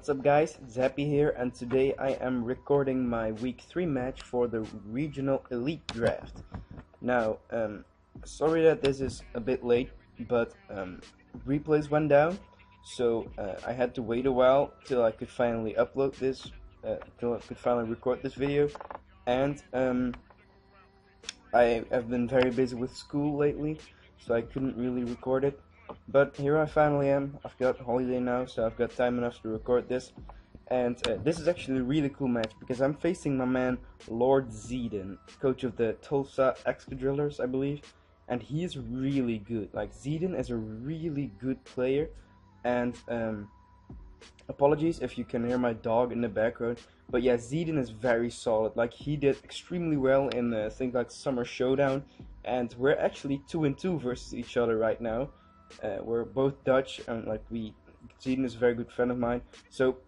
What's up guys, Zappy here, and today I am recording my week 3 match for the regional elite draft. Now, sorry that this is a bit late, but replays went down, so I had to wait a while till I could finally upload this, till I could finally record this video, and I have been very busy with school lately, so I couldn't really record it. But here I finally am. I've got holiday now, so I've got time enough to record this. And this is actually a really cool match because I'm facing my man LordZeden, coach of the Tulsa Excadrillers, I believe. And he is really good. Like, Zeden is a really good player. And apologies if you can hear my dog in the background. But yeah, Zeden is very solid. Like, he did extremely well in things like Summer Showdown. And we're actually 2-2 versus each other right now. We're both Dutch, and Zeden is a very good friend of mine. So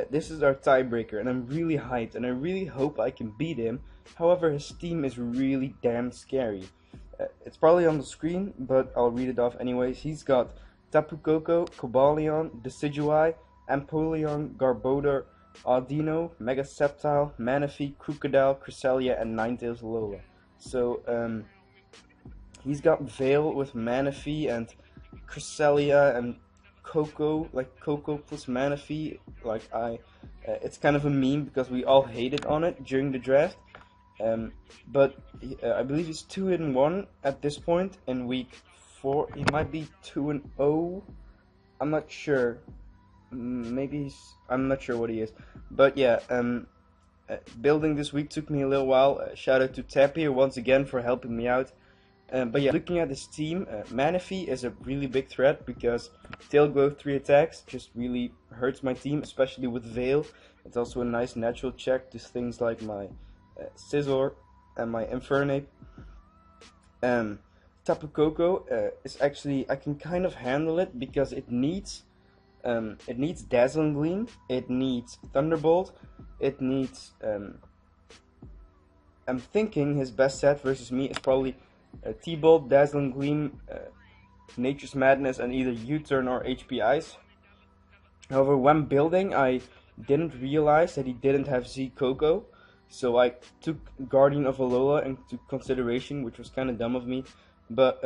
this is our tiebreaker, and I'm really hyped, and I really hope I can beat him. However, his team is really damn scary. It's probably on the screen, but I'll read it off anyways. He's got Tapu Koko, Cobalion, Decidueye, Empoleon, Garbodor, Audino, Mega Sceptile, Manaphy, Crocodile, Cresselia, and Ninetales Alola. So he's got Veil with Manaphy and Cresselia and Coco, like Coco plus Manaphy. It's kind of a meme because we all hated on it during the draft. But I believe he's 2-1 at this point in week 4. He might be 2-0. I'm not sure. I'm not sure what he is. But yeah, building this week took me a little while. Shout out to Tapir once again for helping me out. But yeah, looking at this team, Manaphy is a really big threat because Tail Growth 3 attacks just really hurts my team, especially with Veil. It's also a nice natural check to things like my Scizor and my Infernape. Tapu Koko is actually, I can kind of handle it because it needs Dazzling Gleam, it needs Thunderbolt, it needs, I'm thinking his best set versus me is probably T-Bolt, Dazzling Gleam, Nature's Madness, and either U-Turn or HP Ice. However, when building, I didn't realize that he didn't have Z-Koko, so I took Guardian of Alola into consideration, which was kind of dumb of me. But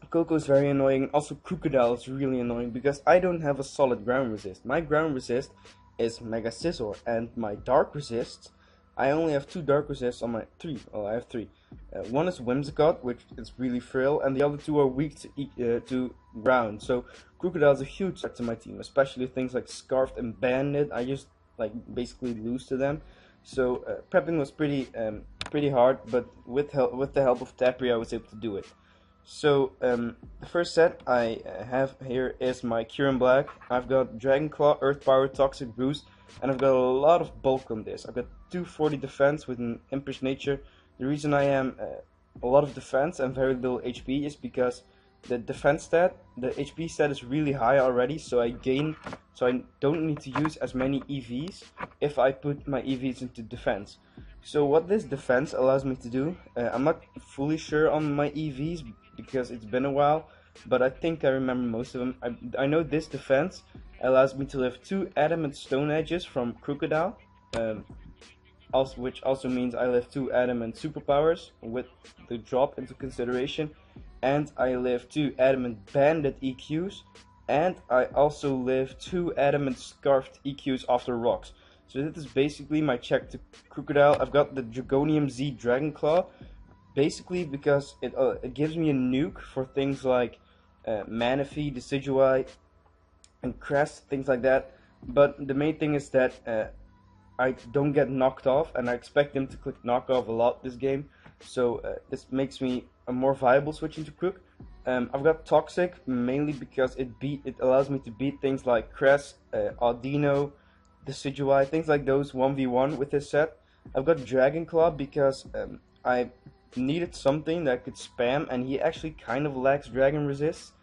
Koko is very annoying. Also, Crocodile is really annoying because I don't have a solid ground resist. My ground resist is Mega Scizor, and my dark resists, I only have 2 dark resists on my 3. Oh, I have 3. One is Whimsicott, which is really frail, and the other 2 are weak to ground. So Crocodile is a huge threat to my team, especially things like Scarfed and Bandit. I just basically lose to them. So prepping was pretty hard, but with the help of Tapri, I was able to do it. So the first set I have here is my Kyurem Black. I've got Dragon Claw, Earth Power, Toxic Boost, and I've got a lot of bulk on this. I've got 240 defense with an Impish Nature. The reason I am a lot of defense and very little HP is because the defense stat, the HP stat is really high already, so I don't need to use as many EVs if I put my EVs into defense. So what this defense allows me to do, I'm not fully sure on my EVs because it's been a while, but I think I remember most of them. I know this defense allows me to lift 2 Adamant Stone Edges from Crocodile, which also means I lift 2 Adamant Superpowers with the drop into consideration, and I lift 2 Adamant Bandit EQs, and I also lift 2 Adamant Scarfed EQs after rocks. So this is basically my check to Crocodile. I've got the Dragonium Z Dragon Claw, basically because it gives me a nuke for things like Manaphy, Decidueye, and Crest, things like that. But the main thing is that I don't get knocked off, and I expect him to click knock off a lot this game. So this makes me a more viable switching to Crook. I've got Toxic mainly because it allows me to beat things like Crest, Audino, Decidueye, things like those 1v1 with this set. I've got Dragon Claw because I needed something that could spam, and he actually kind of lacks Dragon Resist.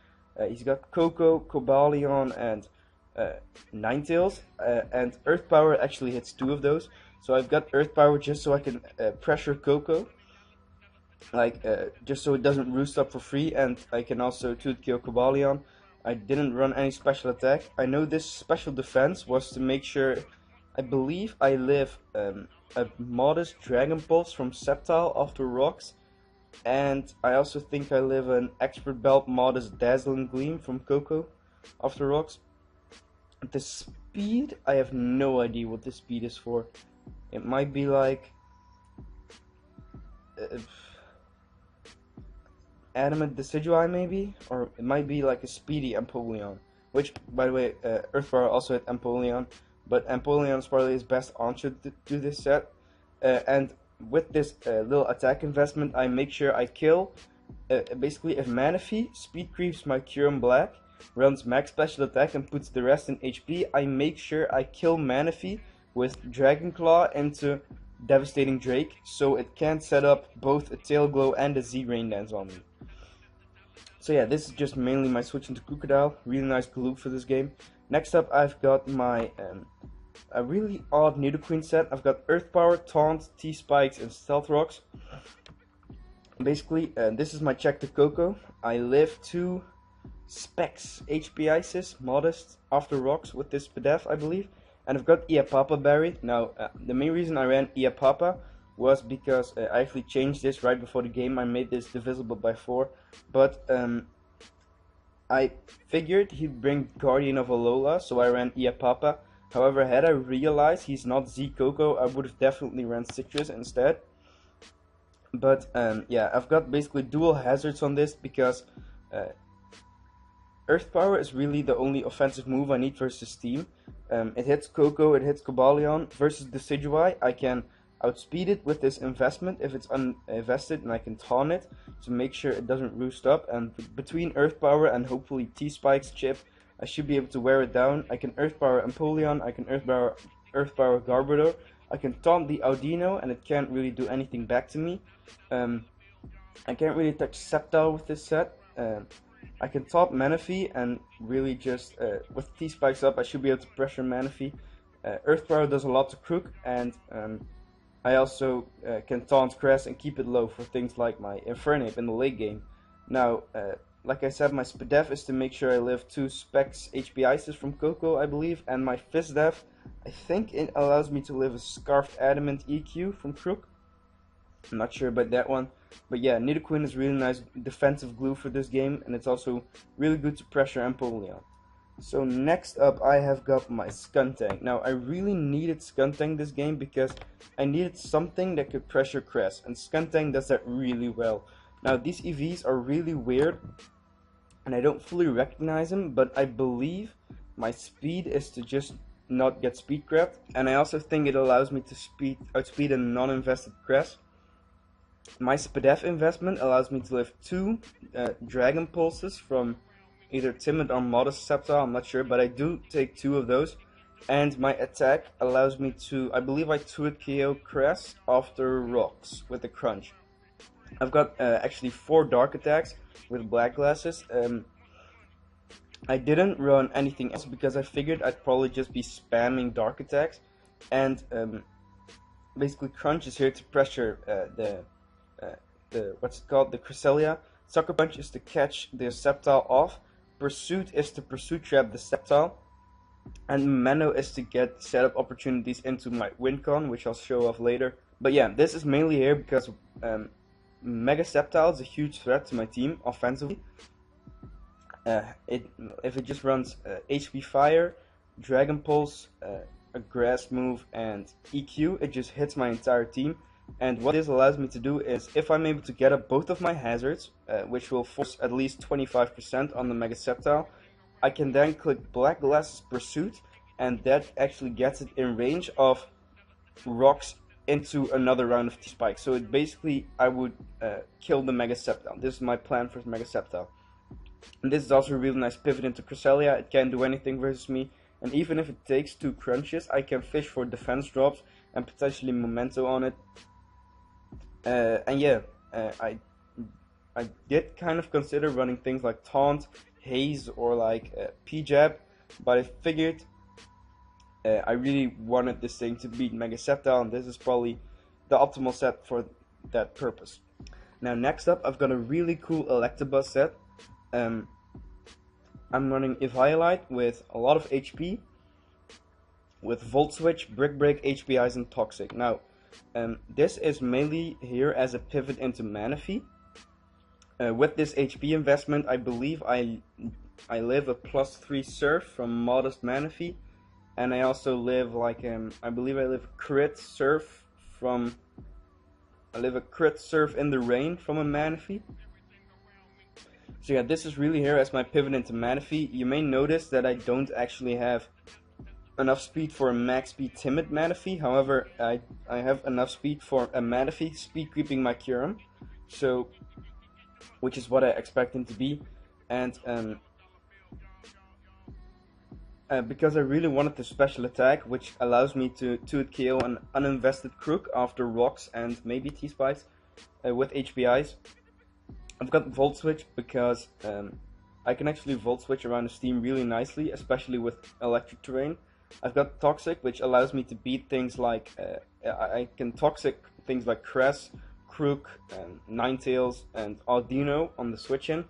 He's got Coco, Cobalion, and Ninetales, and Earth Power actually hits 2 of those. So I've got Earth Power just so I can pressure Coco, just so it doesn't roost up for free, and I can also 2-kill Cobalion. I didn't run any special attack. I know this special defense was to make sure, I believe I live a modest Dragon Pulse from Sceptile after Rocks, and I also think I live an Expert Belt modest Dazzling Gleam from Coco after Rocks. The speed, I have no idea what the speed is for. It might be like Adamant Decidui maybe, or it might be like a speedy Empoleon, which, by the way, Earthpower also had Empoleon, but Empoleon is probably his best answer to this set. And with this little attack investment, I make sure I kill, basically if Manaphy speed creeps my Kyurem Black, runs max special attack and puts the rest in HP, I make sure I kill Manaphy with Dragon Claw into Devastating Drake, so it can't set up both a Tail Glow and a Z Rain Dance on me. So yeah, this is just mainly my switch into Crocodile. Really nice glue for this game. Next up, I've got my a really odd Nidoqueen set. I've got Earth Power, Taunt, T-Spikes, and Stealth Rocks. Basically, this is my check to Coco. I live 2 Specs HP Ices, modest, after Rocks with this Spadef, I believe. And I've got Iapapa buried. Now, the main reason I ran Iapapa was because I actually changed this right before the game. I made this divisible by 4, but I figured he'd bring Guardian of Alola, so I ran Iapapa. However, had I realized he's not Z Coco, I would have definitely ran Citrus instead. But yeah, I've got basically dual hazards on this because Earth Power is really the only offensive move I need versus Team. It hits Coco, it hits Cobalion. Versus Decidueye, I can outspeed it with this investment if it's uninvested, and I can taunt it to make sure it doesn't roost up. And between Earth Power and hopefully T-Spike's chip, I should be able to wear it down. I can Earth Power Empoleon, I can Earth Power Garbodor, I can taunt the Audino and it can't really do anything back to me. I can't really touch Sceptile with this set. I can taunt Manaphy and really just, with T-Spikes up, I should be able to pressure Manaphy. Earth Power does a lot to Crook, and I also can taunt Cress and keep it low for things like my Infernape in the late game. Now, like I said, my Spadef is to make sure I live 2 Specs HP Ices from Coco, I believe, and my Fizdef, I think it allows me to live a Scarfed Adamant EQ from Crook. I'm not sure about that one, but yeah, Nidoqueen is really nice defensive glue for this game, and it's also really good to pressure Empoleon. So next up, I have got my Skuntank. Now, I really needed Skuntank this game because I needed something that could pressure Cress, and Skuntank does that really well. Now, these EVs are really weird, and I don't fully recognize them, but I believe my speed is to just not get speed grabbed, and I also think it allows me to outspeed a non-invested Cress. My Spadef investment allows me to live 2 Dragon Pulses from either Timid or Modest Sceptile, I'm not sure, but I do take 2 of those. And my attack allows me to, I believe I 2-hit KO Cress after Rocks with the Crunch. I've got actually 4 Dark attacks with Black Glasses. I didn't run anything else because I figured I'd probably just be spamming Dark attacks. And basically Crunch is here to pressure the what's it called, the Cresselia. Sucker Punch is to catch the Sceptile off. Pursuit is to Pursuit Trap the Sceptile. And Mano is to get setup opportunities into my Wincon, which I'll show off later. But yeah, this is mainly here because Mega Sceptile is a huge threat to my team offensively. If it just runs HP Fire, Dragon Pulse, a Grass move, and EQ, it just hits my entire team. And what this allows me to do is, if I'm able to get up both of my hazards, which will force at least 25% on the Mega Sceptile, I can then click Black Glasses Pursuit, and that actually gets it in range of Rocks into another round of T-Spike. So it basically, I would kill the Mega Sceptile. This is my plan for Mega Sceptile. And this is also a really nice pivot into Cresselia. It can't do anything versus me, and even if it takes 2 crunches, I can fish for defense drops and potentially Memento on it. And yeah, I did kind of consider running things like Taunt, Haze, or like P-Jab, but I figured I really wanted this thing to beat Mega Sceptile, and this is probably the optimal set for that purpose. Now next up, I've got a really cool Electabuzz set. I'm running Eviolite with a lot of HP, with Volt Switch, Brick Break, HPIs, and Toxic. Now, this is mainly here as a pivot into Manaphy. With this HP investment, I believe I live a +3 Surf from Modest Manaphy, and I also live like I believe I live Crit Surf from. I live a Crit Surf in the Rain from a Manaphy. So yeah, this is really here as my pivot into Manaphy. You may notice that I don't actually have enough speed for a max speed timid Manaphy. However, I have enough speed for a Manaphy speed creeping my Kyurem, so which is what I expect him to be. And because I really wanted the special attack, which allows me to 2-hit KO an uninvested Crook after rocks and maybe T-Spikes with HPIs. I've got Volt Switch because I can actually Volt Switch around the steam really nicely, especially with electric terrain. I've got Toxic, which allows me to beat things like, I can Toxic things like Cress, Crook, Ninetales, and Audino on the switch-in,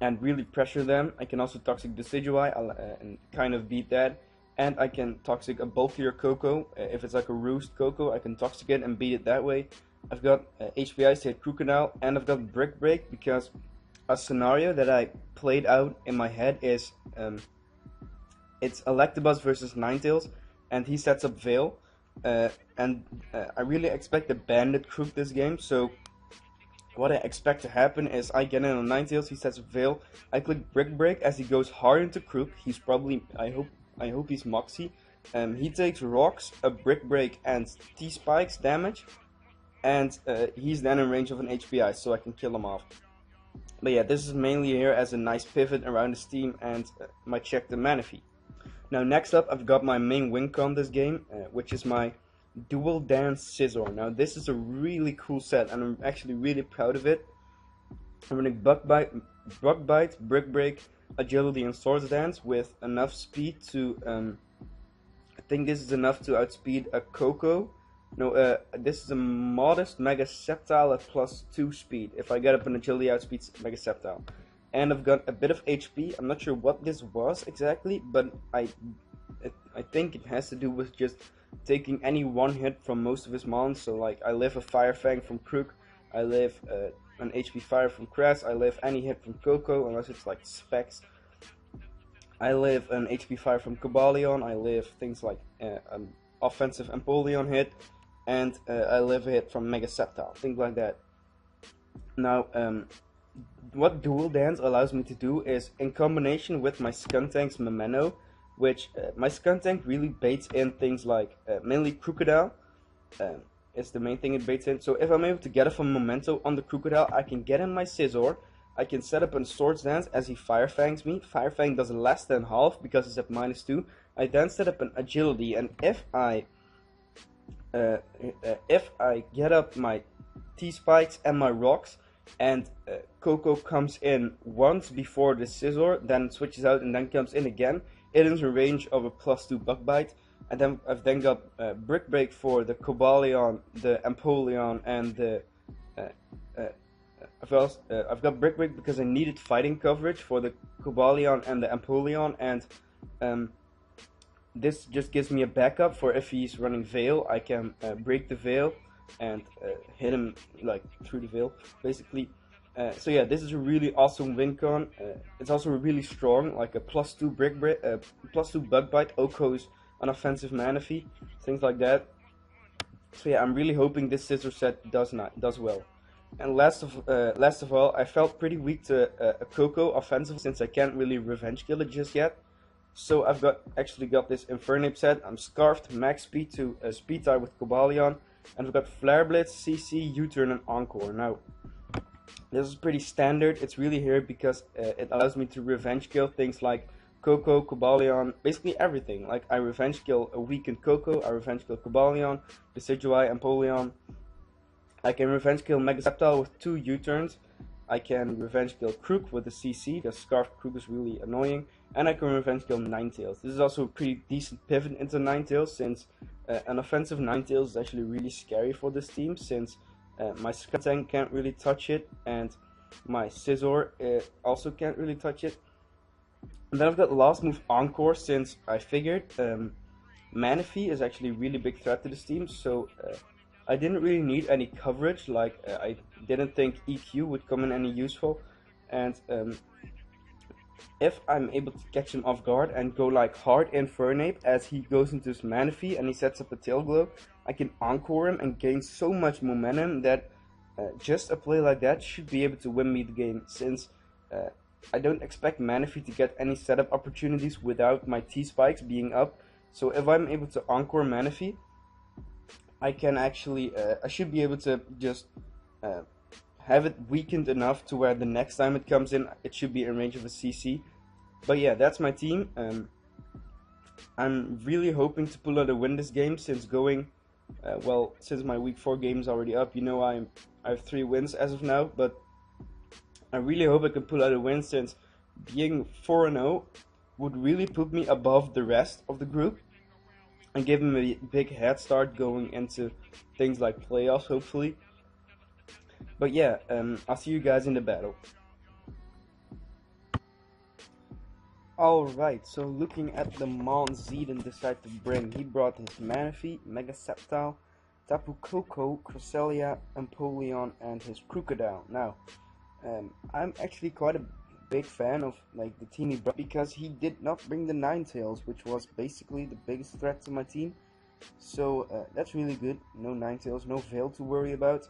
and really pressure them. I can also Toxic Decidueye and kind of beat that. And I can Toxic a bulkier Coco. If it's like a Roost Coco, I can Toxic it and beat it that way. I've got HPI to hit Crocodile, and I've got Brick Break because a scenario that I played out in my head is it's Electabuzz versus Ninetales, and he sets up Veil, and I really expect a Bandit Crook this game. So what I expect to happen is I get in on Ninetales, he sets up Veil, I click Brick Break as he goes hard into Crook. He's probably, I hope he's Moxie. He takes Rocks, a Brick Break, and T-Spikes damage, and he's then in range of an HPI, so I can kill him off. But yeah, this is mainly here as a nice pivot around the steam and my check the Manaphy. Now next up, I've got my main win con this game, which is my Dual Dance Scizor. Now this is a really cool set, and I'm actually really proud of it. I'm running Bug Bite, Brick Break, Agility, and Swords Dance with enough speed to, I think this is enough to outspeed a Coco. No, this is a modest Mega Sceptile at +2 speed. If I get up an Agility, outspeeds Mega Sceptile. And I've got a bit of HP. I'm not sure what this was exactly, but I think it has to do with just taking any one hit from most of his mons. So like I live a Fire Fang from Crook, I live an HP Fire from Cress, I live any hit from Coco unless it's like Specs. I live an HP Fire from Cobalion, I live things like an offensive Empoleon hit, and I live a hit from Mega Sceptile, things like that. Now, what Dual Dance allows me to do is, in combination with my Skuntank's Memento, which my Skuntank really baits in things like mainly Crocodile, is the main thing it baits in. So if I'm able to get off a Memento on the Crocodile, I can get in my Scizor, I can set up a Swords Dance as he Fire Fangs me. Fire Fang does less than half because it's at -2. I then set up an Agility, and if I get up my T-Spikes and my Rocks, and Coco comes in once before the Scizor, then switches out and then comes in again, it is in range of a +2 Bug Bite. And then I've then got Brick Break for the Cobalion, the Empoleon, and the I've got Brick Break because I needed fighting coverage for the Cobalion and the Empoleon, and this just gives me a backup for if he's running Veil. I can break the Veil and hit him like through the Veil, basically. So yeah, this is a really awesome win con. It's also really strong, like a +2 Brick Break, +2 Bug Bite, Oko's an offensive Manaphy, things like that. So yeah, I'm really hoping this Scizor set does well. And last of all, I felt pretty weak to a Coco offensive since I can't really revenge kill it just yet. So I've actually got this Infernape set. I'm Scarfed, max speed to speed tie with Cobalion, and I've got Flare Blitz, CC, U-turn, and Encore. Now, this is pretty standard. It's really here because it allows me to revenge kill things like Coco, Cobalion, basically everything. Like I revenge kill a weakened Coco, I revenge kill Cobalion, Decidueye, Empoleon. I can revenge kill Mega Sceptile with 2 U-turns. I can revenge kill Crook with a CC, because Scarfed Crook is really annoying. And I can revenge kill Ninetales. This is also a pretty decent pivot into Ninetales, since an offensive Ninetales is actually really scary for this team, since my Skuntank can't really touch it, and my Scizor also can't really touch it. And then I've got last move Encore, since I figured Manaphy is actually a really big threat to this team, so I didn't really need any coverage. Like I didn't think EQ would come in any useful, and if I'm able to catch him off guard and go like hard Infernape as he goes into his Manaphy and he sets up a Tail Glow, I can Encore him and gain so much momentum that just a play like that should be able to win me the game, since I don't expect Manaphy to get any setup opportunities without my T-Spikes being up. So if I'm able to Encore Manaphy, I can actually, I should be able to just have it weakened enough to where the next time it comes in, it should be in range of a CC. But yeah, that's my team. I'm really hoping to pull out a win this game, since going, well, since my week 4 game is already up, you know, I have 3 wins as of now, but I really hope I can pull out a win, since being 4-0 would really put me above the rest of the group and give him a big head start going into things like playoffs, hopefully. But yeah, I'll see you guys in the battle. Alright, so looking at the LordZeden decided to bring, he brought his Manaphy, Mega Sceptile, Tapu Koko, Cresselia, Empoleon, and his Crocodile. Now, I'm actually quite a big fan of like the team he brought, because he did not bring the Ninetales, which was basically the biggest threat to my team. So that's really good. No Ninetales, no Veil to worry about.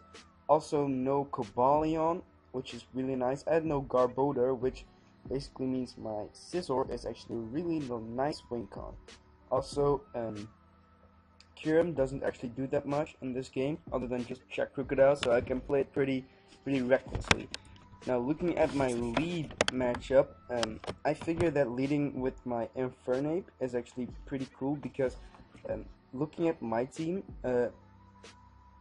Also no Cobalion, which is really nice. I had no Garbodor, which basically means my Scizor is actually really nice win con. Also, Kyurem doesn't actually do that much in this game, other than just check Crocodile, so I can play it pretty recklessly. Now, looking at my lead matchup, I figure that leading with my Infernape is actually pretty cool, because looking at my team,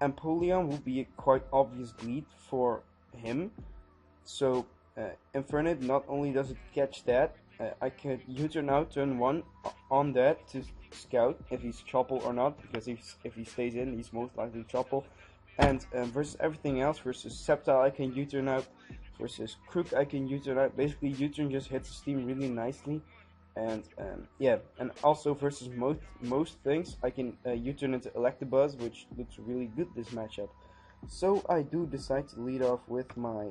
Empoleon will be a quite obvious lead for him. So Infernape, not only does it catch that, I can U-turn out turn 1 on that to scout if he's Chople or not, because if he stays in, he's most likely Chople. And versus everything else, versus Sceptile I can U-turn out, versus Crook I can U-turn out. Basically, U-turn just hits his team really nicely. And yeah, and also versus most things, I can U-turn into Electabuzz, which looks really good this matchup. So I do decide to lead off with my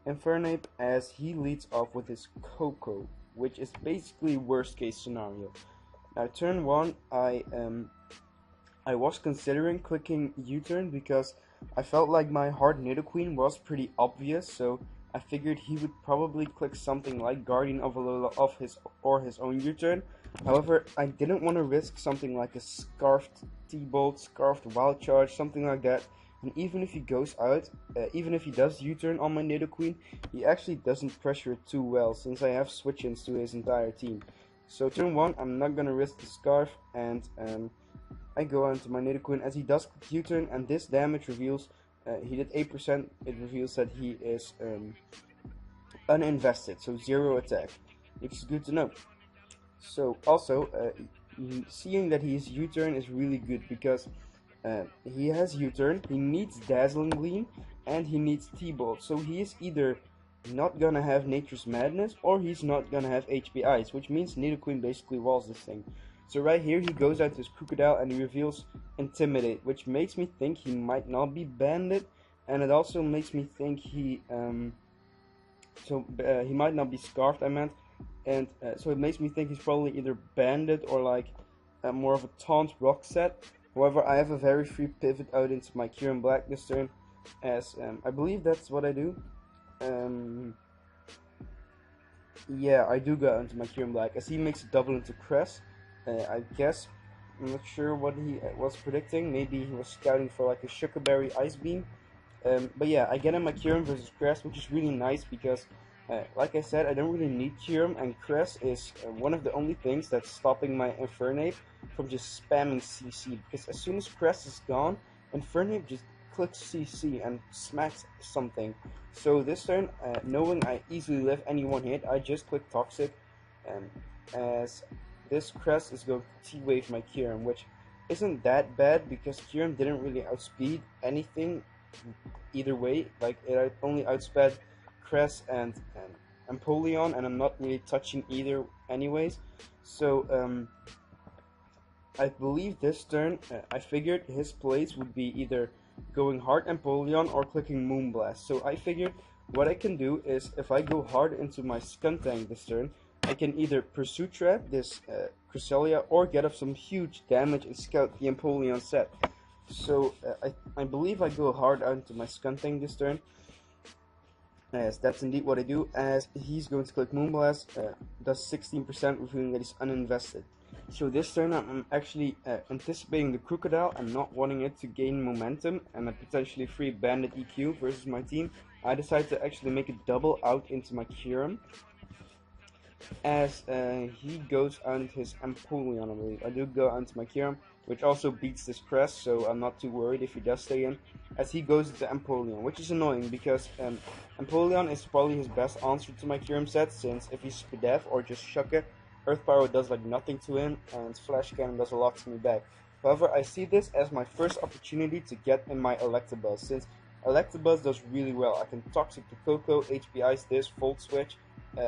Infernape, as he leads off with his Koko, which is basically worst case scenario. Now turn 1, I was considering clicking U-turn, because I felt like my hard Nidoqueen was pretty obvious, so I figured he would probably click something like Guardian of Alola off his own U-turn. However, I didn't want to risk something like a Scarfed T-Bolt, Scarfed Wild Charge, something like that. And even if he goes out, even if he does U-turn on my Nidoqueen, he actually doesn't pressure it too well, since I have switch-ins to his entire team. So turn 1, I'm not gonna risk the Scarf, and I go on to my Nidoqueen as he does click U-turn, and this damage reveals, he did 8%, it reveals that he is uninvested, so 0 attack, which is good to know. So also, seeing that he is U-turn is really good, because he has U-turn, he needs Dazzling Gleam, and he needs T-Bolt, so he is either not gonna have Nature's Madness, or he's not gonna have HP Ice, which means Nidoqueen basically walls this thing. So right here, he goes out to his Crocodile and he reveals Intimidate, which makes me think he might not be Banded, and it also makes me think he might not be Scarfed, I meant, and so it makes me think he's probably either Banded or like more of a Taunt Rock set. However, I have a very free pivot out into my Kyurem Black this turn, as I believe that's what I do. Yeah, I do go into my Kyurem Black, as he makes a double into Cress. I guess, I'm not sure what he was predicting. Maybe he was scouting for like a Sugar Berry Ice Beam. But yeah, I get him my Kyurem versus Cress, which is really nice, because like I said, I don't really need Kyurem, and Cress is one of the only things that's stopping my Infernape from just spamming CC, because as soon as Cress is gone, Infernape just clicks CC and smacks something. So this turn, knowing I easily live any one hit, I just click Toxic, as this Cress is going to T-Wave my Kyurem, which isn't that bad, because Kyurem didn't really outspeed anything either way. Like, it only outsped Cress and Empoleon, and I'm not really touching either anyways. So I believe this turn, I figured his plays would be either going hard Empoleon or clicking Moonblast. So I figured what I can do is, if I go hard into my Skuntank this turn, I can either Pursuit Trap this Cresselia or get up some huge damage and scout the Empoleon set. So I believe I go hard out into my Skuntank this turn. Yes, that's indeed what I do, as he's going to click Moonblast, does 16%, revealing that he's uninvested. So this turn I'm actually anticipating the Crocodile and not wanting it to gain momentum and a potentially free Bandit EQ versus my team. I decided to actually make a double out into my Kyurem, as he goes out his Empoleon, I believe. I do go out into my Kyurem, which also beats this Crest, so I'm not too worried if he does stay in, as he goes into Empoleon, which is annoying because Empoleon is probably his best answer to my Kyurem set, since if he's Spadef or just Shucka, Earth Power does like nothing to him, and Flash Cannon does a lot to me back. However, I see this as my first opportunity to get in my Electabuzz, since Electabuzz does really well. I can Toxic to Coco, HPI's this, Volt Switch.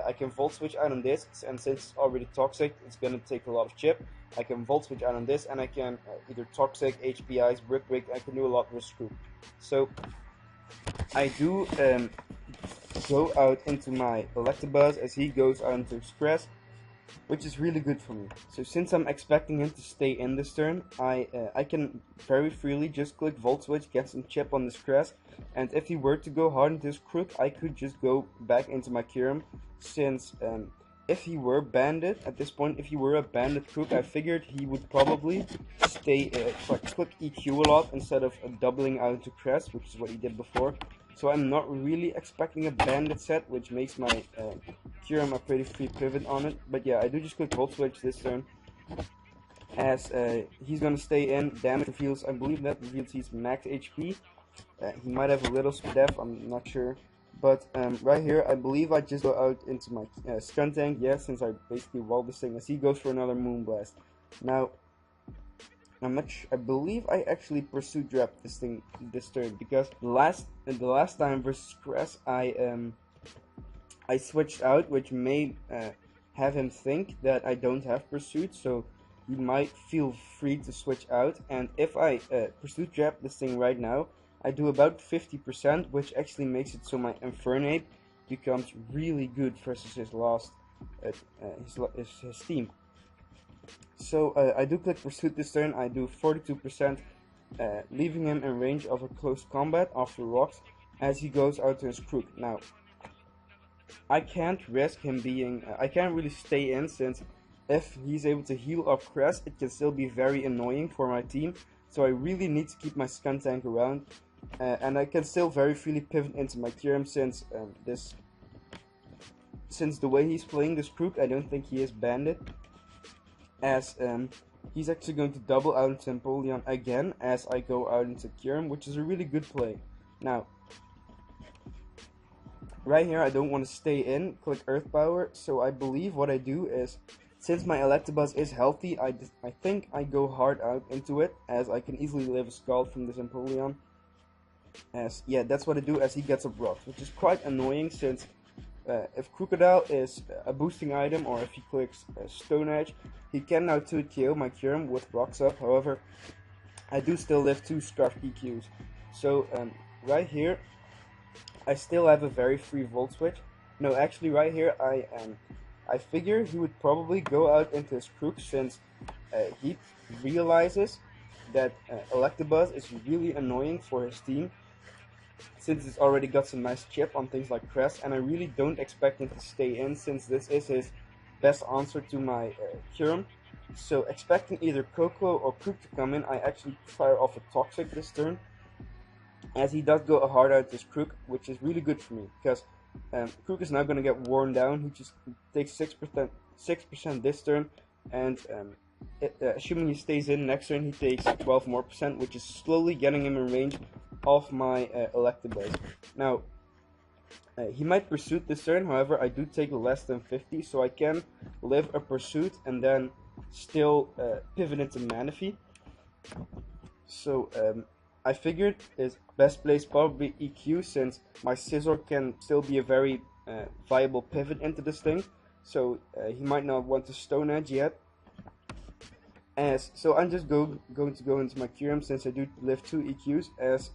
I can Volt Switch out on this, and since it's already Toxic, it's gonna take a lot of chip. I can Volt Switch out on this, and I can either Toxic, HPI's, Brick Break. I can do a lot with Scoop. So I do go out into my Electabuzz as he goes out into Express, which is really good for me. So since I'm expecting him to stay in this turn, I can very freely just click Volt Switch, get some chip on this Crest, and if he were to go hard into this Crook, I could just go back into my Kyurem, since if he were banded at this point, if he were a banded Crook, I figured he would probably stay click EQ a lot instead of doubling out into Crest, which is what he did before. So I'm not really expecting a bandit set, which makes my Kyurem a pretty free pivot on it. But yeah, I do just click Volt Switch this turn, as he's gonna stay in. Damage reveals, I believe that reveals he's max HP. He might have a little Spadef, I'm not sure. But right here, I believe I just go out into my Skuntank, yeah, since I basically walled this thing, as he goes for another Moonblast. Now, I believe I actually Pursuit Draft this thing this turn, because the last time versus Crest, I switched out, which may have him think that I don't have Pursuit, so he might feel free to switch out. And if I Pursuit Draft this thing right now, I do about 50%, which actually makes it so my Infernape becomes really good versus his last his team. So I do click Pursuit this turn. I do 42%, leaving him in range of a close combat after rocks, as he goes out to his Crook. Now, I can't risk him being, I can't really stay in, since if he's able to heal off Crest, it can still be very annoying for my team. So I really need to keep my Skuntank around, and I can still very freely pivot into my Kyurem, since the way he's playing this Crook, I don't think he is banded, as he's actually going to double out into Empoleon again as I go out into Kyurem, which is a really good play. Now, right here I don't want to stay in, click Earth Power, so I believe what I do is, since my Electabuzz is healthy, I think I go hard out into it, as I can easily live a Scald from this Empoleon. As yeah, that's what I do, as he gets up rocks, which is quite annoying, since if Crocodile is a boosting item, or if he clicks Stone Edge, he can now 2-KO my Kyurem with rocks up. However, I do still live 2 Scarf EQs. So right here, I still have a very free Volt Switch. No, actually right here, I figure he would probably go out into his Crook, since he realizes that Electabuzz is really annoying for his team, since it's already got some nice chip on things like Crest, and I really don't expect him to stay in, since this is his best answer to my Kyurem. So expecting either Coco or Crook to come in, I actually fire off a Toxic this turn, as he does go hard out this Crook, which is really good for me, because Crook is now going to get worn down. He just takes 6% this turn, and assuming he stays in next turn, he takes 12 more percent, which is slowly getting him in range of my Electabuzz. Now, he might Pursuit this turn, however, I do take less than 50, so I can live a Pursuit and then still pivot into Manaphy. So I figured his best play is probably EQ, since my Scizor can still be a very viable pivot into this thing, so he might not want to Stone Edge yet. So I'm just going to go into my Kyurem, since I do live 2 EQs, as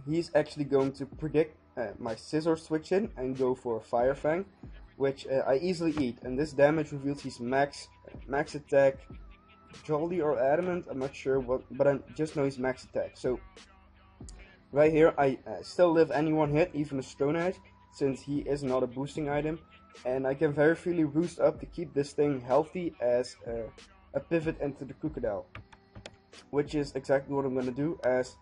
he's actually going to predict my Scizor switch in and go for Fire Fang, which I easily eat, and this damage reveals he's max attack, Jolly or Adamant, I'm not sure what, but I just know he's max attack. So right here I still live any one hit, even a Stone Edge, since he is not a boosting item, and I can very freely boost up to keep this thing healthy as a pivot into the Crocodile, which is exactly what I'm going to do, as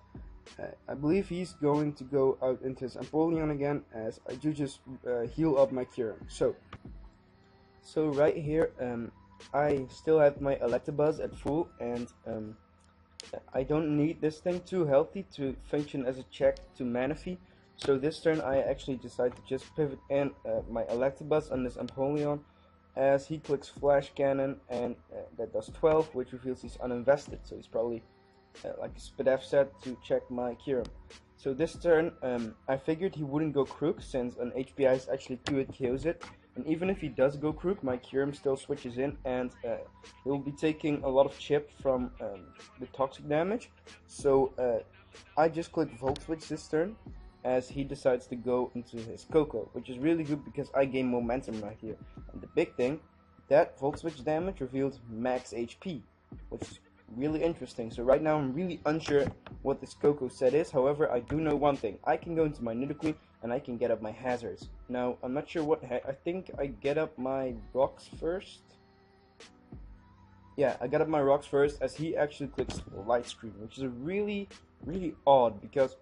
I believe he's going to go out into his Empoleon again, as I do just heal up my Kyurem. So right here I still have my Electabuzz at full, and I don't need this thing too healthy to function as a check to Manaphy. So this turn I actually decide to just pivot in my Electabuzz on this Empoleon, as he clicks Flash Cannon, and that does 12, which reveals he's uninvested, so he's probably like a Spadef set to check my Kyurem. So this turn I figured he wouldn't go Crook, since an HPI is actually 2-hit KOs it, and even if he does go Crook, my Kyurem still switches in, and he'll be taking a lot of chip from the toxic damage. So I just click Volt Switch this turn, as he decides to go into his Coco, which is really good because I gain momentum right here. And the big thing, that Volt Switch damage revealed max HP, which is really interesting. So right now I'm really unsure what this Coco set is. However, I do know one thing: I can go into my Nidoqueen and I can get up my hazards. Now I'm not sure what I think I get up my rocks first. Yeah, I got up my rocks first, as he actually clicks Light Screen, which is really odd, because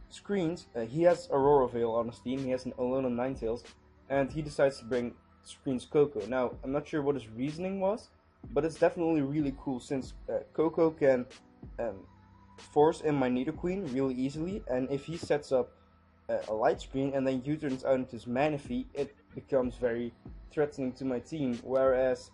Screens, he has Aurora Veil on his team, he has an Alolan Ninetales, and he decides to bring Screens Coco. Now I'm not sure what his reasoning was, but it's definitely really cool, since Coco can force in my Nidoqueen really easily, and if he sets up a Light Screen and then U-turns out into his Manaphy, it becomes very threatening to my team. Whereas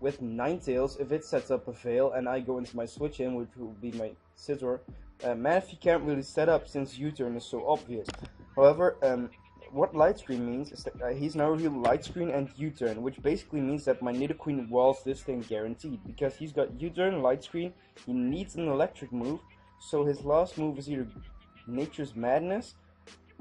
with Ninetales, if it sets up a Veil and I go into my switch in, which will be my Scizor, Manaphy can't really set up, since U-turn is so obvious. However, what Light Screen means is that he's now revealed Light Screen and U-turn, which basically means that my Nidoqueen walls this thing guaranteed, because he's got U-turn, Light Screen, he needs an electric move, so his last move is either Nature's Madness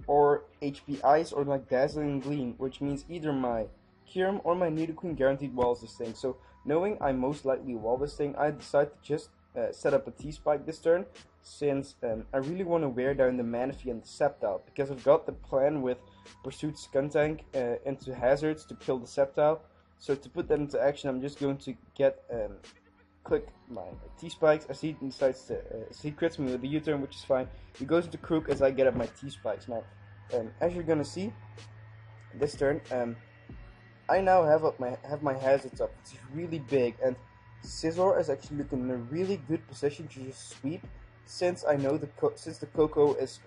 or HP Ice or like Dazzling Gleam, which means either my Kyurem or my Nidoqueen guaranteed walls this thing. So knowing I most likely wall this thing, I decide to just set up a T-Spike this turn, since I really want to wear down the Manaphy and the Sceptile, because I've got the plan with Pursuit Skuntank into hazards to kill the Sceptile. So to put that into action, I'm just going to get click my T-Spikes, as he decides to he crits me with the U-turn, which is fine. He goes into Crook as I get up my T-Spikes. Now as you're gonna see this turn, I now have my hazards up. It's really big, and Scizor is actually looking in a really good position to just sweep, since I know since the Coco is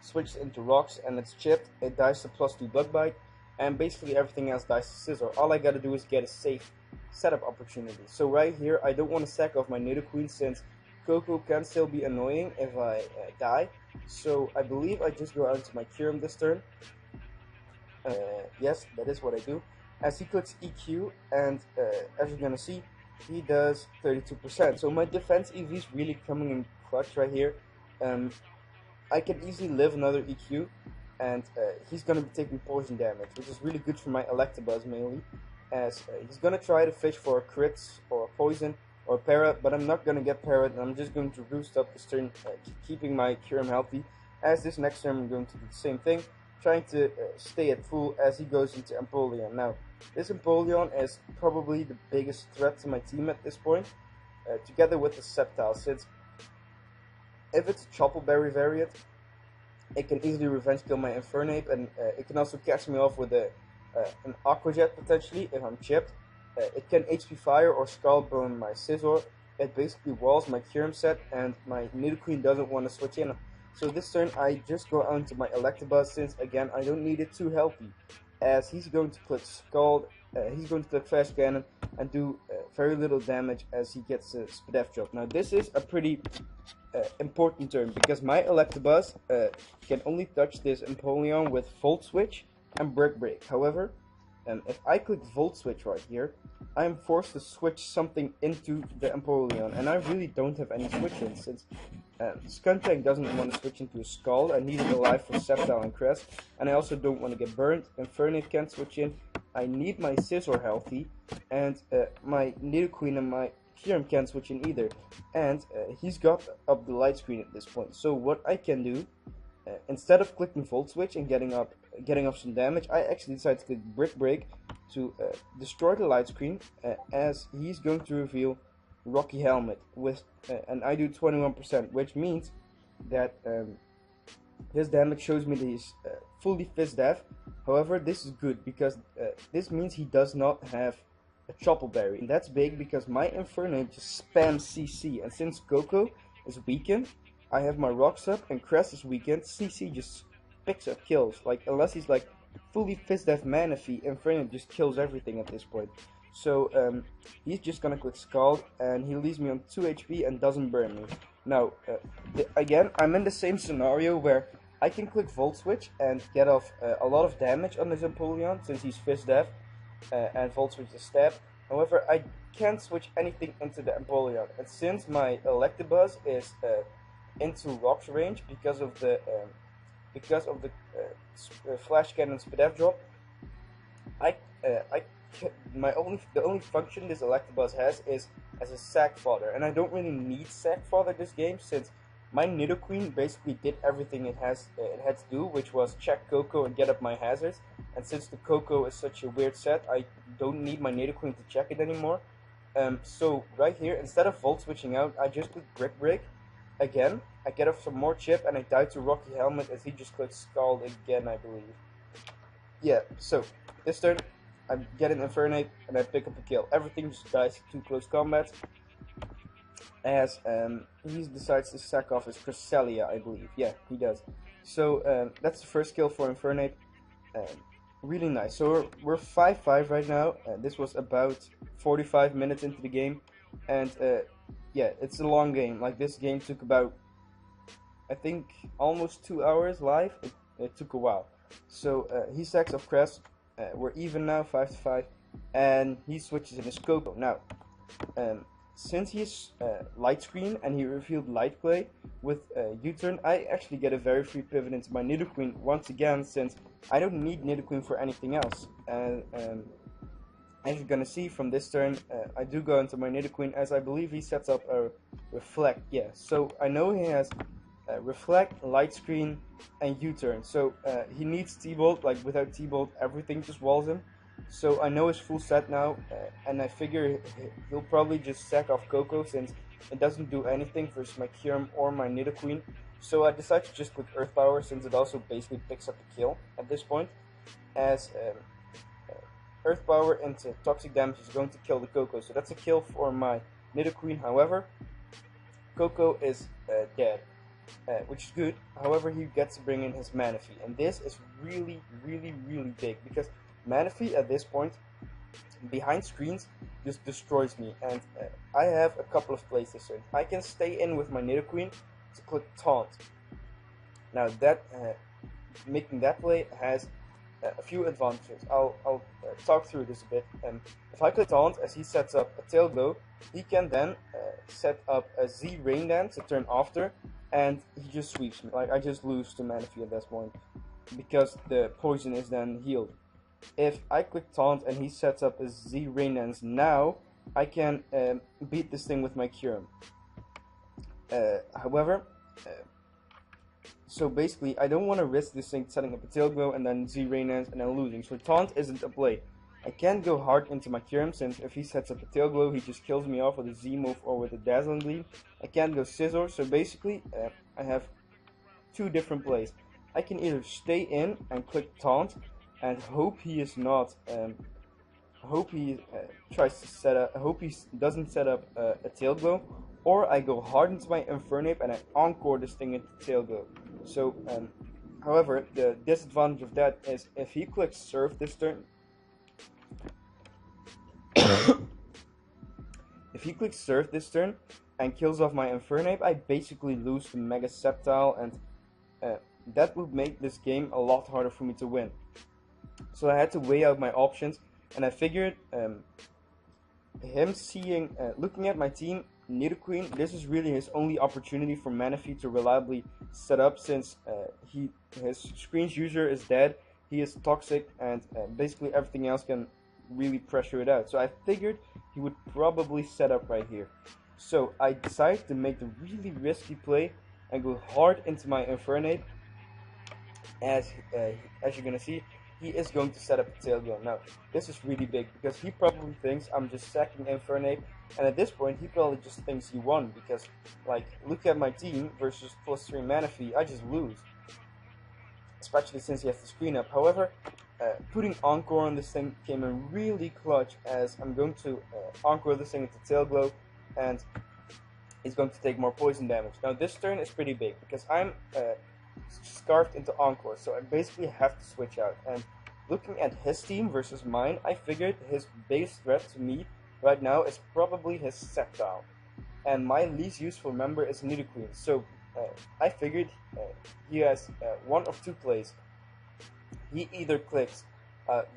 switched into rocks and it's chipped, it dies to +2 Bug Bite, and basically everything else dies to Scizor. All I gotta do is get a safe setup opportunity. So right here, I don't want to sack off my Nidoqueen, since Coco can still be annoying if I die. So I believe I just go out into my Kyurem this turn. Yes, that is what I do. As he clicks EQ, and as you're gonna see, he does 32%. So my defense EV is really coming in clutch right here. I can easily live another EQ, and he's gonna be taking poison damage, which is really good for my Electabuzz mainly, as he's gonna try to fish for crits or a poison or a para, but I'm not gonna get para, and I'm just going to roost up this turn, keeping my Kyurem healthy. As this next turn, I'm going to do the same thing, trying to stay at full as he goes into Empoleon. Now, this Empoleon is probably the biggest threat to my team at this point, together with the Sceptile, since if it's a Choppleberry variant, it can easily revenge kill my Infernape, and it can also catch me off with an Aqua Jet potentially if I'm chipped. It can HP Fire or Scald Burn my Scizor. It basically walls my Kyurem set, and my Nidoqueen doesn't want to switch in. So this turn I just go on to my Electabuzz, since again I don't need it too healthy, as he's going to click Scald, he's going to click Flash Cannon and do very little damage as he gets a Spadef drop. Now this is a pretty important turn, because my Electabuzz can only touch this Empoleon with Volt Switch and Brick Break. However, if I click Volt Switch right here, I am forced to switch something into the Empoleon, and I really don't have any switch-ins, since Skuntank doesn't want to switch into a Scald. I need it alive for Sceptile and Crest, and I also don't want to get burned. Infernape can't switch in. I need my Scizor healthy, and my Nidoqueen and my Kyurem can't switch in either. And he's got up the light screen at this point. So what I can do, instead of clicking Volt Switch and getting up some damage, I actually decide to click Brick Break to destroy the light screen, as he's going to reveal Rocky Helmet with, and I do 21%, which means that his damage shows me that he's fully Fizz Def. However, this is good because this means he does not have a Chople Berry, and that's big because my Infernape just spams CC, and since Coco is weakened, I have my Rocks up and Crest is weakened. CC just picks up kills, like unless he's like fully Fizz Def Manaphy, Infernape just kills everything at this point. So he's just gonna click Scald, and he leaves me on 2 HP and doesn't burn me. Now, again, I'm in the same scenario where I can click Volt Switch and get off a lot of damage on this Empoleon, since he's Fizz Def, and Volt Switch is stab. However, I can't switch anything into the Empoleon, and since my Electabuzz is into Rocks range because of the Flash Cannon Spadef drop, the only function this Electabuzz has is as a sack fodder, and I don't really need sack fodder this game, since my Nidoqueen basically did everything it had to do, which was check Coco and get up my hazards. And since the Coco is such a weird set, I don't need my Nidoqueen to check it anymore. So right here, instead of Volt Switching out, I just click Brick Break again. I get off some more chip, and I die to Rocky Helmet as he just clicks Scald again, I believe. Yeah, so this turn I get an Infernape and I pick up a kill. Everything just dies to close combat, as he decides to sack off his Cresselia, I believe. Yeah, he does. So that's the first kill for Infernape. Really nice. So we're 5-5 right now. This was about 45 minutes into the game, and yeah, it's a long game. Like, this game took about, I think, almost 2 hours live. It took a while. So he sacks off Crest. We're even now, 5-5, and he switches in his Coco. Now, since he's light screen and he revealed light play with U-turn, I actually get a very free pivot into my Nidoqueen once again, since I don't need Nidoqueen for anything else. And as you're gonna see from this turn, I do go into my Nidoqueen, as I believe he sets up a Reflect. Yeah, so I know he has Reflect, light screen, and U-turn. So he needs T-Bolt. Like, without T-Bolt, everything just walls him. So I know his full set now, and I figure he'll probably just sack off Coco, since it doesn't do anything for my Kyurem or my Nidoqueen. So I decide to just click Earth Power, since it also basically picks up the kill at this point, as Earth Power into Toxic Damage is going to kill the Coco. So that's a kill for my Nidoqueen. However, Coco is dead, which is good. However, he gets to bring in his Manaphy, and this is really, really, really big, because Manaphy at this point, behind screens, just destroys me, and I have a couple of plays this turn. I can stay in with my Nidoqueen to click Taunt. Now that making that play has a few advantages. I'll talk through this a bit. If I click Taunt as he sets up a Tail Glow, he can then set up a Z Rain Dance to turn after, and he just sweeps me. Like, I just lose to Manaphy at this point, because the poison is then healed. If I click Taunt and he sets up a Z Rain Dance, now I can beat this thing with my Kyurem. However, so basically, I don't want to risk this thing setting up a Tail Glow and then Z Rain Dance and then losing. So Taunt isn't a play. I can't go hard into my Kyurem, since if he sets up a Tail Glow, he just kills me off with a Z move or with a Dazzling Gleam. I can't go Scizor, so basically, I have two different plays. I can either stay in and click Taunt and hope he is not, hope he tries to set up, I hope he doesn't set up a Tail Glow, or I go hard into my Infernape and I encore this thing into Tail Glow. So, however, the disadvantage of that is if he clicks Surf this turn, if he clicks Surf this turn and kills off my Infernape, I basically lose the Mega Sceptile, and that would make this game a lot harder for me to win. So I had to weigh out my options, and I figured him seeing, looking at my team, Nidoqueen, this is really his only opportunity for Manaphy to reliably set up, since his screen's user is dead, he is toxic, and basically everything else can really pressure it out. So I figured he would probably set up right here. So I decided to make the really risky play and go hard into my Infernape. As you're gonna see, he is going to set up a Tail Glow. Now, this is really big, because he probably thinks I'm just sacking Infernape, and at this point, he probably just thinks he won, because, like, look at my team versus +3 Manaphy, I just lose. Especially since he has the screen up. However, putting Encore on this thing came in really clutch, as I'm going to Encore this thing into Tail Glow, and he's going to take more poison damage. Now, this turn is pretty big, because I'm scarfed into Encore, so I basically have to switch out. And looking at his team versus mine, I figured his biggest threat to me right now is probably his Sceptile, and my least useful member is Nidoqueen. So I figured he has one of two plays. He either clicks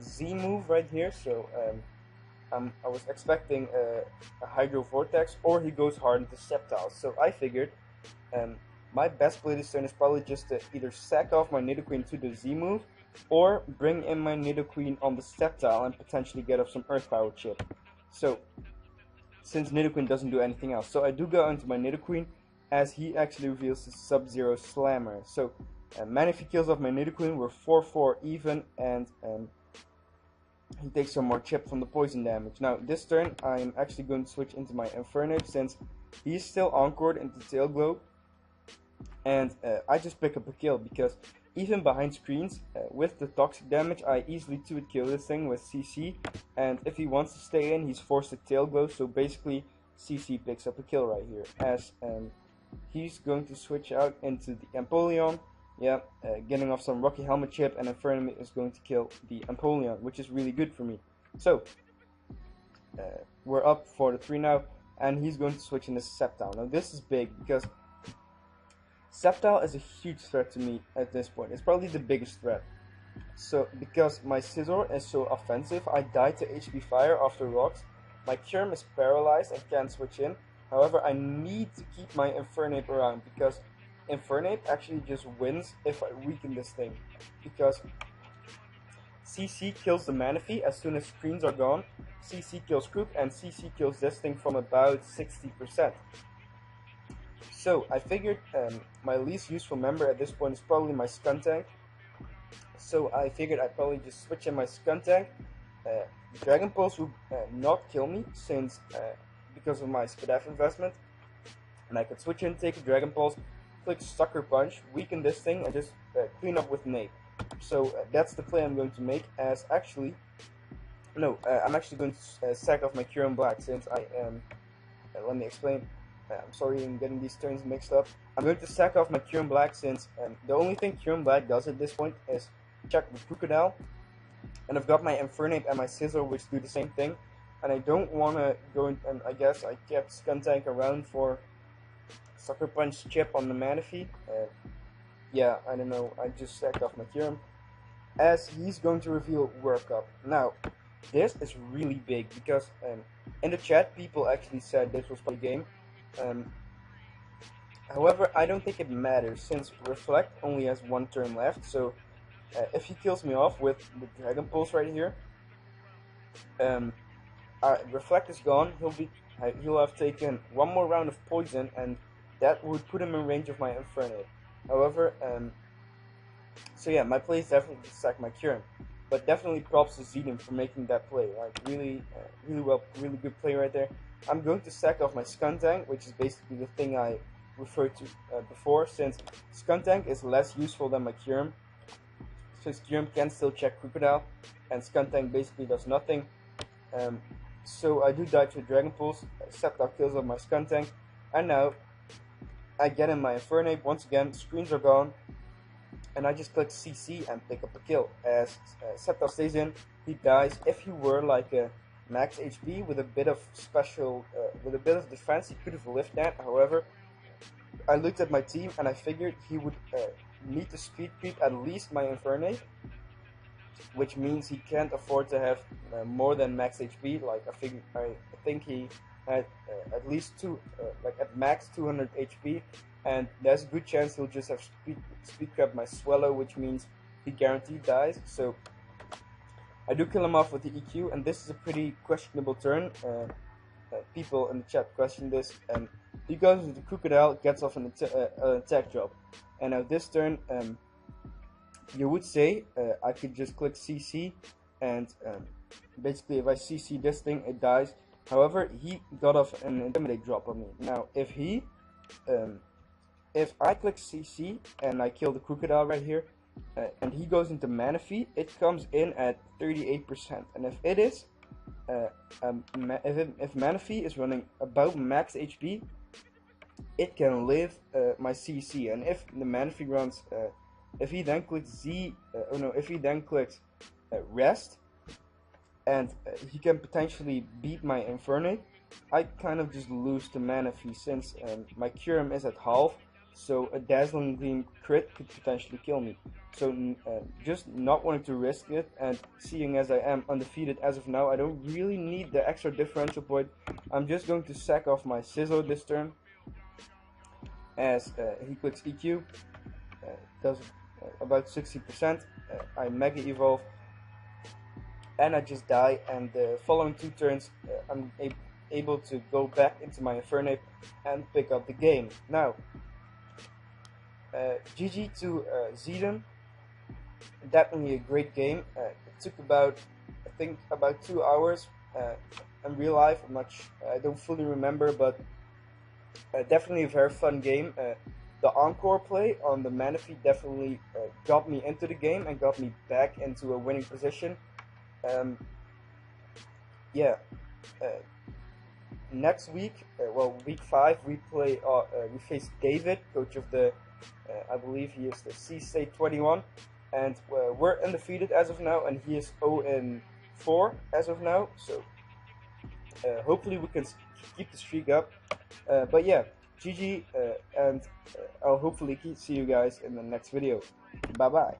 Z move right here, so I was expecting a Hydro Vortex, or he goes hard into Sceptile. So I figured my best play this turn is probably just to either sack off my Nidoqueen to the Z move, or bring in my Nidoqueen on the Sceptile and potentially get up some Earth Power chip. So, since Nidoqueen doesn't do anything else, so I do go into my Nidoqueen, as he actually reveals his Sub-Zero Slammer. So, Manaphy kills off my Nidoqueen, we're 4-4 even, and he takes some more chip from the poison damage. Now, this turn, I'm actually going to switch into my Infernape, since he's still Encored into Tail Glow, and I just pick up a kill, because even behind screens, with the toxic damage, I easily 2-hit kill this thing with CC, and if he wants to stay in, he's forced to Tail Glow, so basically CC picks up a kill right here, as he's going to switch out into the Empoleon, getting off some Rocky Helmet chip, and Infernape is going to kill the Empoleon, which is really good for me. So, we're up for the 3 now, and he's going to switch into Sceptile. Now this is big, because Sceptile is a huge threat to me at this point. It's probably the biggest threat. So, because my Scizor is so offensive, I die to HP Fire after rocks. My Kyurem is paralyzed and can't switch in. However, I need to keep my Infernape around, because Infernape actually just wins if I weaken this thing. Because CC kills the Manaphy as soon as screens are gone, CC kills Crook, and CC kills this thing from about 60%. So I figured my least useful member at this point is probably my Skuntank. So I figured I'd probably just switch in my Skuntank. Dragon Pulse would not kill me, since because of my Spadaf investment, and I could switch in, take a Dragon Pulse, click Sucker Punch, weaken this thing, and just clean up with Nape. So that's the play I'm going to make. As actually, no, I'm actually going to sack off my Kyurem Black, since I am. Let me explain. I'm sorry, I'm getting these turns mixed up. I'm going to sack off my Kyurem Black, since the only thing Kyurem Black does at this point is check the Crocodile, and I've got my Infernape and my Scizor, which do the same thing, and I don't want to go in, and I guess I kept Skuntank around for Sucker Punch chip on the Manaphy. Yeah, I don't know, I just sacked off my Kyurem, as he's going to reveal Work Up. Now, this is really big, because in the chat, people actually said this was a game. However, I don't think it matters, since Reflect only has 1 turn left, so if he kills me off with the Dragon Pulse right here, Reflect is gone, he'll have taken 1 more round of poison, and that would put him in range of my Infernape. However, so yeah, my play is definitely to sack my Kyurem, but definitely props to Zeden for making that play. Like, really good play right there. I'm going to sack off my Skuntank, which is basically the thing I referred to before, since Skuntank is less useful than my Kyurem, since Kyurem can still check Crocodile, and Skuntank basically does nothing. So I do die to a Dragon Pulse, Sceptile kills off my Skuntank, and now I get in my Infernape. Once again, screens are gone, and I just click CC and pick up a kill. As Sceptile stays in, he dies. If he were like a max HP with a bit of with a bit of defense. He could have lived that. However, I looked at my team and I figured he would need to speed creep at least my Infernape, which means he can't afford to have more than max HP. Like I think he had at least like at max 200 HP, and there's a good chance he'll just have speed crab my Swallow, which means he guaranteed dies. So I do kill him off with the EQ, and this is a pretty questionable turn. People in the chat question this, and he goes with the Crocodile, gets off an attack drop, and now this turn, you would say I could just click CC, and basically if I CC this thing, it dies. However, he got off an Intimidate drop on me. Now, if I click CC and I kill the Crocodile right here, and he goes into Manaphy, it comes in at 38%, and if it is, if Manaphy is running about max HP, it can live my CC, and if the Manaphy runs, if he then clicks if he then clicks rest, and he can potentially beat my Infernape, I kind of just lose to Manaphy since my Curum is at half, so a Dazzling Gleam crit could potentially kill me. So just not wanting to risk it, and seeing as I am undefeated as of now, I don't really need the extra differential point. I'm just going to sack off my Sizzle this turn, as he clicks EQ, does about 60%, I Mega Evolve, and I just die, and the following 2 turns I'm able to go back into my Infernape and pick up the game. Now, GG to Zeden, definitely a great game. It took I think about 2 hours in real life. I don't fully remember, but definitely a very fun game. The Encore play on the Manaphy definitely got me into the game and got me back into a winning position. Next week, week 5, we face David, coach of the, I believe he is the C-State 21, and we're undefeated as of now, and he is 0-4 as of now, so hopefully we can keep the streak up. But yeah, GG, and I'll hopefully see you guys in the next video. Bye bye.